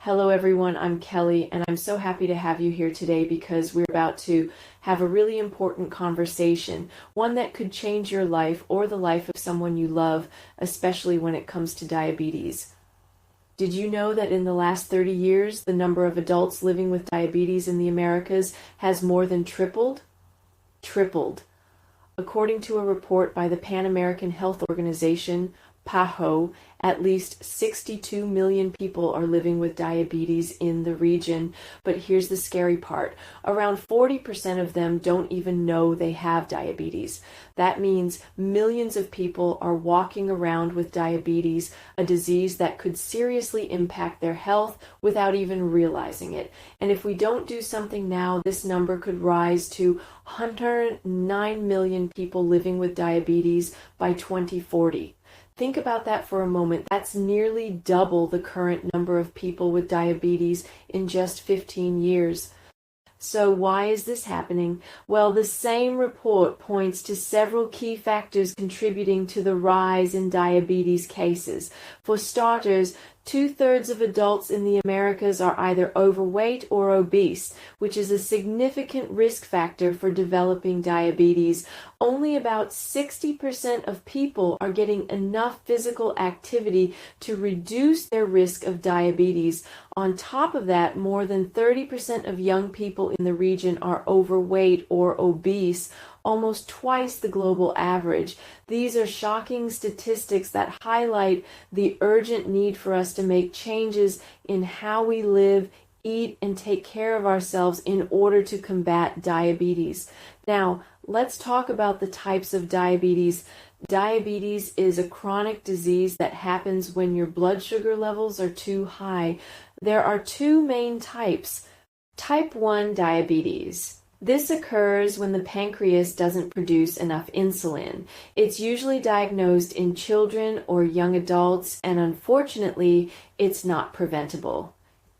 Hello everyone, I'm Kelly, and I'm so happy to have you here today because we're about to have a really important conversation, one that could change your life or the life of someone you love, especially when it comes to diabetes. Did you know that in the last 30 years, the number of adults living with diabetes in the Americas has more than tripled? Tripled. According to a report by the Pan American Health Organization, PAHO, at least 62 million people are living with diabetes in the region. But here's the scary part. Around 40% of them don't even know they have diabetes. That means millions of people are walking around with diabetes, a disease that could seriously impact their health without even realizing it. And if we don't do something now, this number could rise to 109 million people living with diabetes by 2040. Think about that for a moment. That's nearly double the current number of people with diabetes in just 15 years. So why is this happening? Well, the same report points to several key factors contributing to the rise in diabetes cases. For starters, 2/3 of adults in the Americas are either overweight or obese, which is a significant risk factor for developing diabetes. Only about 60% of people are getting enough physical activity to reduce their risk of diabetes. On top of that, more than 30% of young people in the region are overweight or obese, almost twice the global average. These are shocking statistics that highlight the urgent need for us to make changes in how we live, eat, and take care of ourselves in order to combat diabetes. Now, let's talk about the types of diabetes. Diabetes is a chronic disease that happens when your blood sugar levels are too high. There are two main types. Type 1 diabetes. This occurs when the pancreas doesn't produce enough insulin. It's usually diagnosed in children or young adults, and unfortunately, it's not preventable.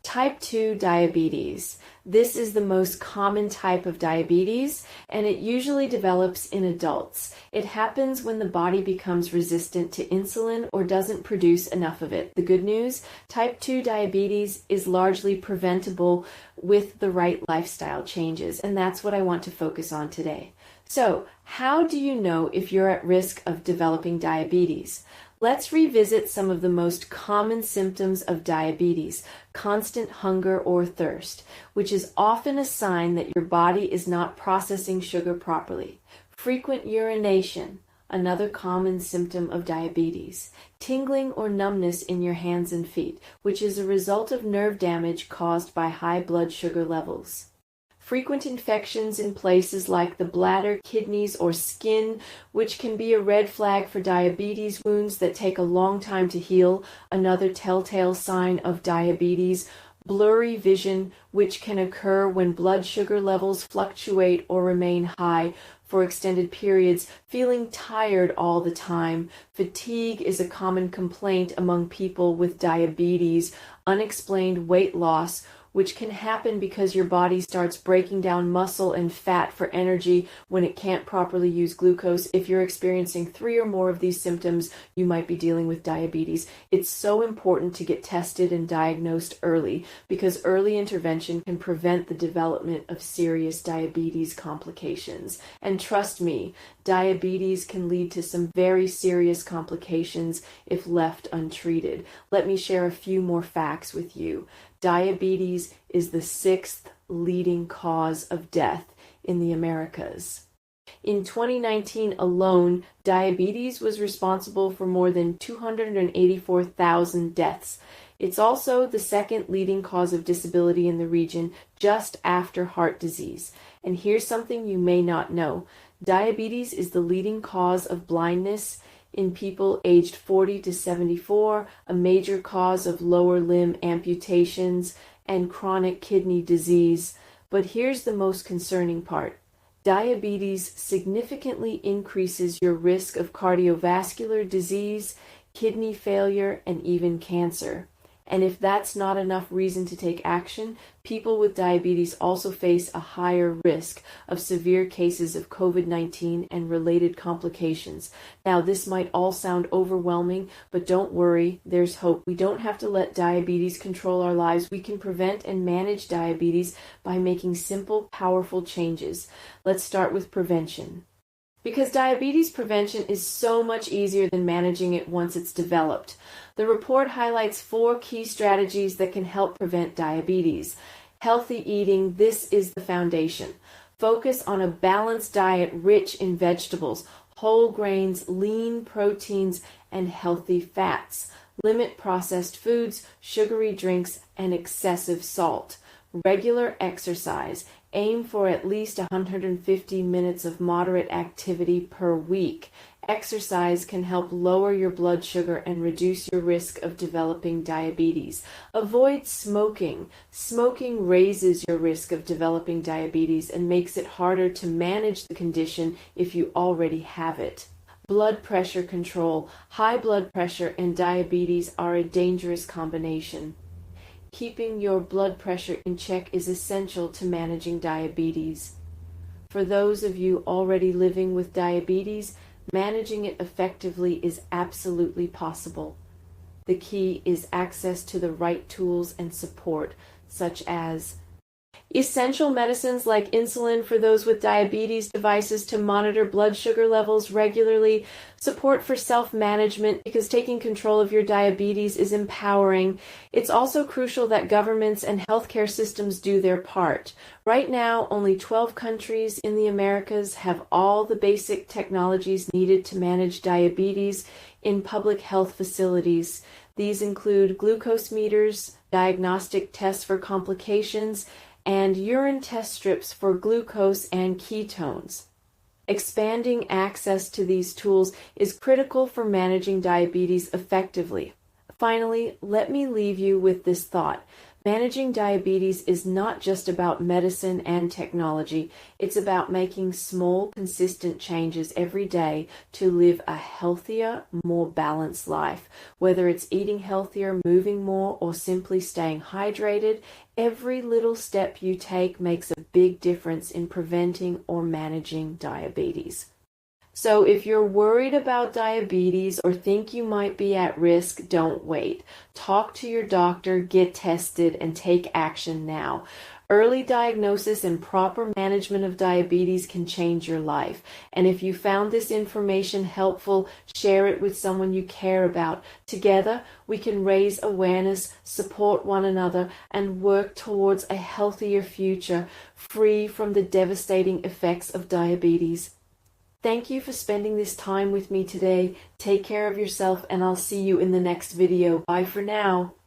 Type 2 diabetes. This is the most common type of diabetes, and it usually develops in adults. It happens when the body becomes resistant to insulin or doesn't produce enough of it. The good news, type 2 diabetes is largely preventable with the right lifestyle changes, and that's what I want to focus on today. So, how do you know if you're at risk of developing diabetes? Let's revisit some of the most common symptoms of diabetes: constant hunger or thirst, which is often a sign that your body is not processing sugar properly. Frequent urination, another common symptom of diabetes. Tingling or numbness in your hands and feet, which is a result of nerve damage caused by high blood sugar levels. Frequent infections in places like the bladder, kidneys, or skin, which can be a red flag for diabetes. Wounds that take a long time to heal, another telltale sign of diabetes. Blurry vision, which can occur when blood sugar levels fluctuate or remain high for extended periods. Feeling tired all the time. Fatigue is a common complaint among people with diabetes. Unexplained weight loss, which can happen because your body starts breaking down muscle and fat for energy when it can't properly use glucose. If you're experiencing 3 or more of these symptoms, you might be dealing with diabetes. It's so important to get tested and diagnosed early because early intervention can prevent the development of serious diabetes complications. And trust me, diabetes can lead to some very serious complications if left untreated. Let me share a few more facts with you. Diabetes is the 6th leading cause of death in the Americas. In 2019 alone, diabetes was responsible for more than 284,000 deaths. It's also the 2nd leading cause of disability in the region, just after heart disease. And here's something you may not know. Diabetes is the leading cause of blindness in people aged 40 to 74, a major cause of lower limb amputations, and chronic kidney disease. But here's the most concerning part. Diabetes significantly increases your risk of cardiovascular disease, kidney failure, and even cancer. And if that's not enough reason to take action, people with diabetes also face a higher risk of severe cases of COVID-19 and related complications. Now, this might all sound overwhelming, but don't worry, there's hope. We don't have to let diabetes control our lives. We can prevent and manage diabetes by making simple, powerful changes. Let's start with prevention. Because diabetes prevention is so much easier than managing it once it's developed. The report highlights 4 key strategies that can help prevent diabetes. Healthy eating, this is the foundation. Focus on a balanced diet rich in vegetables, whole grains, lean proteins, and healthy fats. Limit processed foods, sugary drinks, and excessive salt. Regular exercise. Aim for at least 150 minutes of moderate activity per week. Exercise can help lower your blood sugar and reduce your risk of developing diabetes. Avoid smoking. Smoking raises your risk of developing diabetes and makes it harder to manage the condition if you already have it. Blood pressure control. High blood pressure and diabetes are a dangerous combination. Keeping your blood pressure in check is essential to managing diabetes. For those of you already living with diabetes, managing it effectively is absolutely possible. The key is access to the right tools and support, such as essential medicines like insulin for those with diabetes, devices to monitor blood sugar levels regularly, support for self-management because taking control of your diabetes is empowering. It's also crucial that governments and healthcare systems do their part. Right now, only 12 countries in the Americas have all the basic technologies needed to manage diabetes in public health facilities. These include glucose meters, diagnostic tests for complications, and urine test strips for glucose and ketones. Expanding access to these tools is critical for managing diabetes effectively. Finally, let me leave you with this thought. Managing diabetes is not just about medicine and technology. It's about making small, consistent changes every day to live a healthier, more balanced life. Whether it's eating healthier, moving more, or simply staying hydrated, every little step you take makes a big difference in preventing or managing diabetes. So if you're worried about diabetes or think you might be at risk, don't wait. Talk to your doctor, get tested, and take action now. Early diagnosis and proper management of diabetes can change your life. And if you found this information helpful, share it with someone you care about. Together, we can raise awareness, support one another, and work towards a healthier future, free from the devastating effects of diabetes. Thank you for spending this time with me today. Take care of yourself, and I'll see you in the next video. Bye for now.